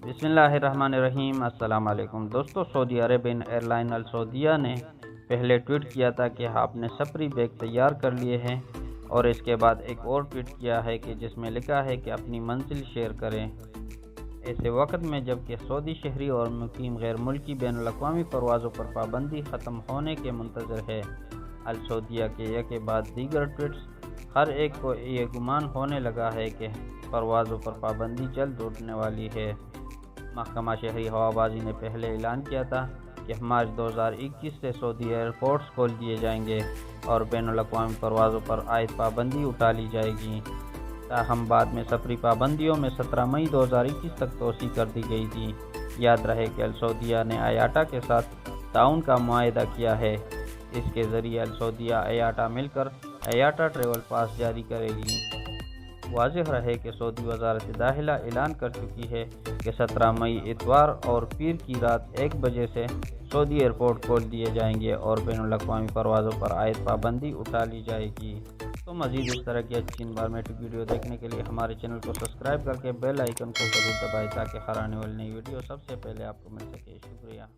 बिस्मिल्लाहिर्रहमानिर्रहीम। अस्सलाम वालेकुम दोस्तों, सऊदी अरेबियन एयरलाइन अल सऊदिया ने पहले ट्वीट किया था कि आपने सफरी बैग तैयार कर लिए हैं, और इसके बाद एक और ट्वीट किया है कि जिसमें लिखा है कि अपनी मंजिल शेयर करें। ऐसे वक्त में जबकि सऊदी शहरी और मुकीम गैर मुल्की बैनुल अक़वामी परवाज़ों पर पाबंदी ख़त्म होने के मुंतज़र है, अल सऊदिया के एक के बाद दीगर ट्वीट्स हर एक को ये गुमान होने लगा है कि परवाज़ों पर पाबंदी जल्द उठने वाली है। महकमा शहरी हवाबाजी ने पहले ऐलान किया था कि मार्च 2021 से सऊदी एयरपोर्ट्स खोल दिए जाएंगे और बैनुल अक़वामी परवाज़ों पर आयद पाबंदी उठा ली जाएगी। ताहम बाद में सफरी पाबंदियों में 17 मई 2021 तक तोसी कर दी गई थी। याद रहे कि अल सऊदिया ने आयाटा के साथ ताउन का मुआहदा किया है। इसके ज़रिए अल सऊदिया आयाटा मिलकर आयाटा ट्रैवल पास जारी करेगी। वाज़ेह रहे कि सऊदी वज़ारत दाखिला ऐलान कर चुकी है कि 17 मई इतवार और पीर की रात 1 बजे से सऊदी एयरपोर्ट खोल दिए जाएंगे और बैनुल अक़वामी परवाज़ों पर आयद पाबंदी उठा ली जाएगी। तो मज़ीद इस तरह की अच्छी इन्फॉर्मेटिव वीडियो देखने के लिए हमारे चैनल को सब्सक्राइब करके बेल आइकन को ज़रूर दबाएं ताकि हर आने वाली नई वीडियो सबसे पहले आपको मिल सके। शुक्रिया।